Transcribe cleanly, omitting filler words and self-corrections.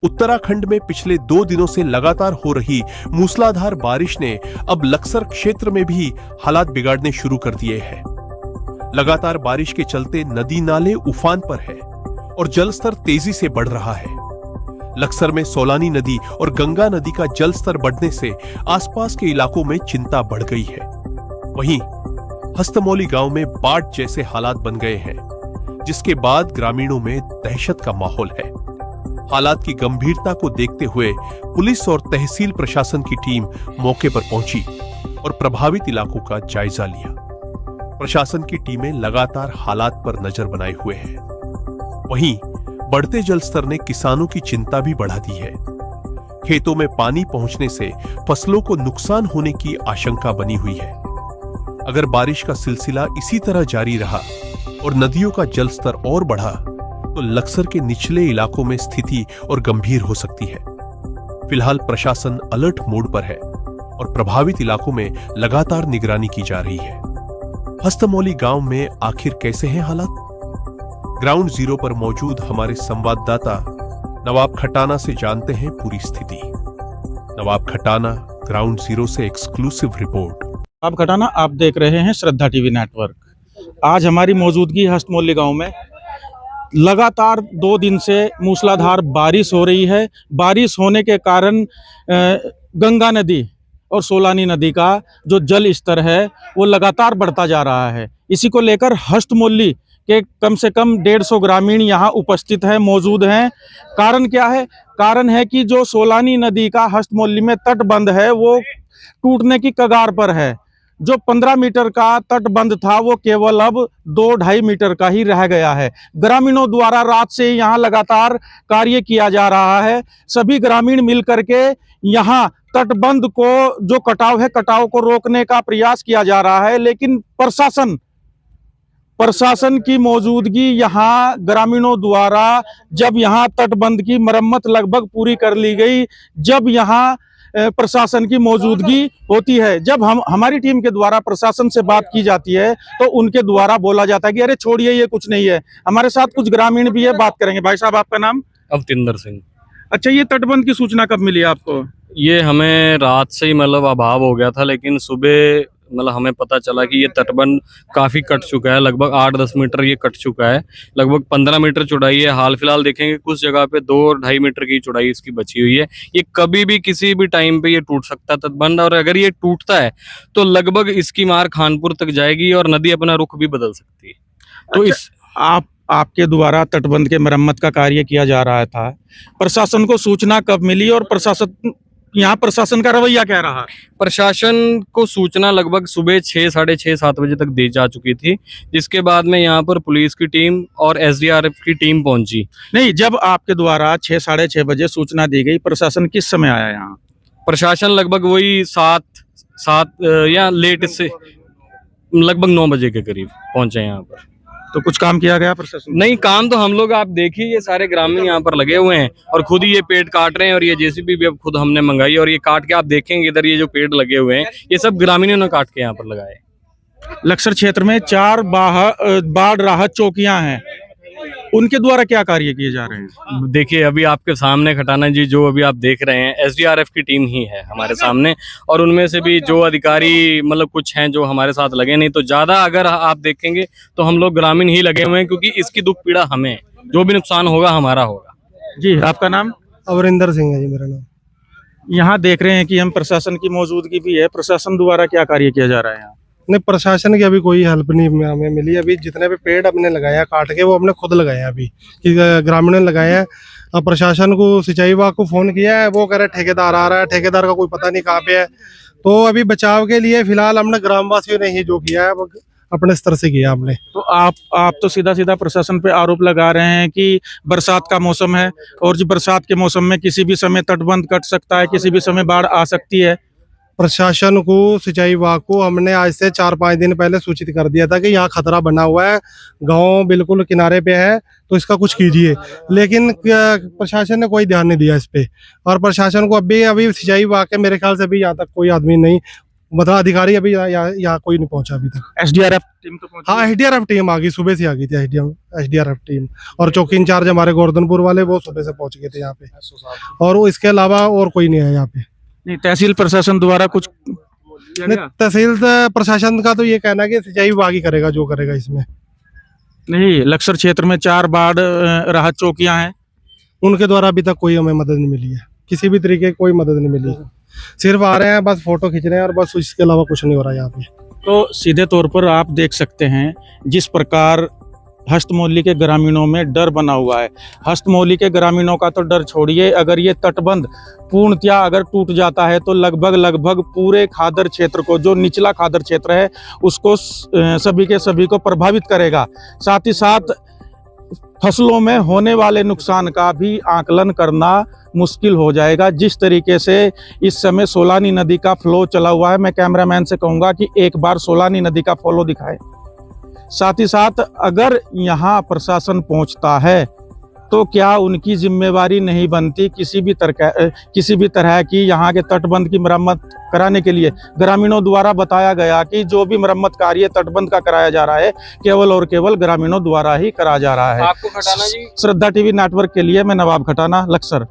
उत्तराखंड में पिछले 2 दिनों से लगातार हो रही मूसलाधार बारिश ने अब लक्सर क्षेत्र में भी हालात बिगाड़ने शुरू कर दिए हैं। लगातार बारिश के चलते नदी नाले उफान पर है और जलस्तर तेजी से बढ़ रहा है। लक्सर में सोलानी नदी और गंगा नदी का जलस्तर बढ़ने से आसपास के इलाकों में चिंता बढ़ गई है। वहीं हस्तमौली गांव में बाढ़ जैसे हालात बन गए हैं, जिसके बाद ग्रामीणों में दहशत का माहौल है। हालात की गंभीरता को देखते हुए पुलिस और तहसील प्रशासन की टीम मौके पर पहुंची और प्रभावित इलाकों का जायजा लिया। प्रशासन की टीमें लगातार हालात पर नजर बनाए हुए हैं। वहीं बढ़ते जलस्तर ने किसानों की चिंता भी बढ़ा दी है। खेतों में पानी पहुंचने से फसलों को नुकसान होने की आशंका बनी हुई है। अगर बारिश का सिलसिला इसी तरह जारी रहा और नदियों का जलस्तर और बढ़ा तो लक्सर के निचले इलाकों में स्थिति और गंभीर हो सकती है। फिलहाल प्रशासन अलर्ट मोड पर है और प्रभावित इलाकों में लगातार निगरानी की जा रही है। हस्तमौली गांव में आखिर कैसे हैं हालात? ग्राउंड जीरो पर मौजूद हमारे संवाददाता नवाब खटाना से जानते हैं पूरी स्थिति। नवाब खटाना, ग्राउंड जीरो से एक्सक्लूसिव रिपोर्ट। नवाब खटाना, आप देख रहे हैं श्रद्धा टीवी नेटवर्क। आज हमारी मौजूदगी हस्तमौली गांव में। लगातार 2 दिन से मूसलाधार बारिश हो रही है। बारिश होने के कारण गंगा नदी और सोलानी नदी का जो जल स्तर है वो लगातार बढ़ता जा रहा है। इसी को लेकर हस्तमौली के कम से कम 150 ग्रामीण यहाँ उपस्थित हैं, मौजूद हैं। कारण क्या है? कारण है कि जो सोलानी नदी का हस्तमौली में तटबंध है वो टूटने की कगार पर है। जो 15 मीटर का तटबंध था वो केवल अब 2-2.5 मीटर का ही रह गया है। ग्रामीणों द्वारा रात से यहाँ लगातार कार्य किया जा रहा है। सभी ग्रामीण मिलकर के यहाँ तटबंध को जो कटाव है, कटाव को रोकने का प्रयास किया जा रहा है। लेकिन प्रशासन की मौजूदगी यहाँ ग्रामीणों द्वारा जब यहाँ तटबंध की मरम्मत लगभग पूरी कर ली गई, जब यहाँ प्रशासन की मौजूदगी होती है, जब हमारी टीम के द्वारा प्रशासन से बात की जाती है तो उनके द्वारा बोला जाता है कि अरे छोड़िए, ये कुछ नहीं है। हमारे साथ कुछ ग्रामीण भी है, बात करेंगे। भाई साहब, आपका नाम? अवतिंदर सिंह। अच्छा, ये तटबंध की सूचना कब मिली आपको? ये हमें रात से ही मतलब अभाव हो गया था, लेकिन सुबह मतलब हमें पता चला कि ये तटबंध काफ़ी कट चुका है। लगभग 8-10 मीटर ये कट चुका है। लगभग 15 मीटर चौड़ाई है। हाल फिलहाल देखेंगे कुछ जगह पे 2-2.5 मीटर की चौड़ाई इसकी बची हुई है। ये कभी भी किसी भी टाइम पे ये टूट सकता है तटबंध, और अगर ये टूटता है तो लगभग इसकी मार खानपुर तक जाएगी और नदी अपना रुख भी बदल सकती है। तो अच्छा, आपके द्वारा तटबंध के मरम्मत का कार्य किया जा रहा था, प्रशासन को सूचना कब मिली और प्रशासन का रवैया क्या रहा? प्रशासन को सूचना लगभग सुबह 6, साढ़े 6, 7 बजे तक दी जा चुकी थी, जिसके बाद में यहाँ पर पुलिस की टीम और SDRF की टीम पहुंची। नहीं, जब आपके द्वारा 6, साढ़े 6 बजे सूचना दी गई, प्रशासन किस समय आया यहाँ? प्रशासन लगभग वही 7 या लेट से लगभग 9 बजे के करीब पहुंचे यहाँ पर। तो कुछ काम किया गया प्रशासन? नहीं, काम तो हम लोग, आप देखिए ये सारे ग्रामीण यहाँ पर लगे हुए हैं और खुद ही ये पेड़ काट रहे हैं, और ये JCB भी अब खुद हमने मंगाई, और ये काट के आप देखेंगे इधर ये जो पेड़ लगे हुए हैं ये सब ग्रामीणों ने काट के यहाँ पर लगाए। लक्सर क्षेत्र में 4 बाढ़ राहत चौकियां हैं, उनके द्वारा क्या कार्य किए जा रहे हैं? देखिए अभी आपके सामने खटाना जी, जो अभी आप देख रहे हैं SDRF की टीम ही है हमारे सामने, और उनमें से भी जो अधिकारी मतलब कुछ हैं जो हमारे साथ लगे, नहीं तो ज्यादा अगर आप देखेंगे तो हम लोग ग्रामीण ही लगे हुए हैं, क्योंकि इसकी दुख पीड़ा हमें, जो भी नुकसान होगा हमारा होगा। जी, आपका नाम? अवरिंदर सिंह है जी मेरा नाम। यहाँ देख रहे हैं कि हम प्रशासन की मौजूदगी भी है। प्रशासन द्वारा क्या कार्य किया जा रहा है यहाँ? नहीं, प्रशासन की अभी कोई हेल्प नहीं हमें मिली। अभी जितने भी पेड़ हमने लगाया काट के, वो हमने खुद लगाए हैं, अभी कि ग्रामीणों ने लगाए हैं। अब प्रशासन को, सिंचाई विभाग को फोन किया है, वो कह रहे ठेकेदार आ रहा है, ठेकेदार का कोई पता नहीं कहाँ पे है। तो अभी बचाव के लिए फिलहाल हमने ग्रामवासियों ने ही जो किया है वो अपने स्तर से किया हमने। तो आप तो सीधा प्रशासन पे आरोप लगा रहे हैं कि बरसात का मौसम है, और जो बरसात के मौसम में किसी भी समय तटबंध कट सकता है, किसी भी समय बाढ़ आ सकती है। प्रशासन को, सिंचाई विभाग को हमने आज से 4-5 दिन पहले सूचित कर दिया था कि यहाँ खतरा बना हुआ है, गांव बिल्कुल किनारे पे है, तो इसका कुछ कीजिए। लेकिन प्रशासन ने कोई ध्यान नहीं दिया इस पे, और प्रशासन को अभी सिंचाई विभाग के मेरे ख्याल से भी यहाँ तक कोई आदमी नहीं मतलब अधिकारी अभी यहाँ कोई नहीं पहुंचा अभी तक। एसडीआरएफ टीम तो पहुंची? हाँ, एसडीआरएफ टीम आ गई, सुबह से आ गई थी एसडीआरएफ टीम, और चौकी इंचार्ज हमारे गोवर्धनपुर वाले वो सुबह से पहुंच गए थे यहाँ पे, और वो इसके अलावा और कोई नहीं है यहाँ पे। नहीं, तहसील प्रशासन द्वारा कुछ किया नहीं, गया? तहसील प्रशासन का तो ये कहना है कि सिंचाई विभाग ही करेगा जो करेगा इसमें। नहीं, लक्सर क्षेत्र में 4 बाढ़ राहत चौकियां हैं, उनके द्वारा अभी तक कोई हमें मदद नहीं मिली है, किसी भी तरीके की कोई मदद नहीं मिली। सिर्फ आ रहे हैं, बस फोटो खींच रहे हैं, और बस इसके अलावा कुछ नहीं हो रहा यहाँ पे। तो सीधे तौर पर आप देख सकते हैं जिस प्रकार हस्तमौली के ग्रामीणों में डर बना हुआ है। हस्तमौली के ग्रामीणों का तो डर छोड़िए, अगर ये तटबंध पूर्णतया अगर टूट जाता है तो लगभग पूरे खादर क्षेत्र को, जो निचला खादर क्षेत्र है, उसको सभी के सभी को प्रभावित करेगा। साथ ही साथ फसलों में होने वाले नुकसान का भी आकलन करना मुश्किल हो जाएगा। जिस तरीके से इस समय सोलानी नदी का फ्लो चला हुआ है, मैं कैमरामैन से कहूँगा कि एक बार सोलानी नदी का फ्लो दिखाए। साथ ही साथ अगर यहाँ प्रशासन पहुँचता है तो क्या उनकी जिम्मेवारी नहीं बनती किसी भी तरह की यहाँ के तटबंध की मरम्मत कराने के लिए? ग्रामीणों द्वारा बताया गया कि जो भी मरम्मत कार्य तटबंध का कराया जा रहा है केवल और केवल ग्रामीणों द्वारा ही करा जा रहा है। आपको खटाना जी। श्रद्धा टीवी नेटवर्क के लिए मैं नवाब खटाना, लक्सर।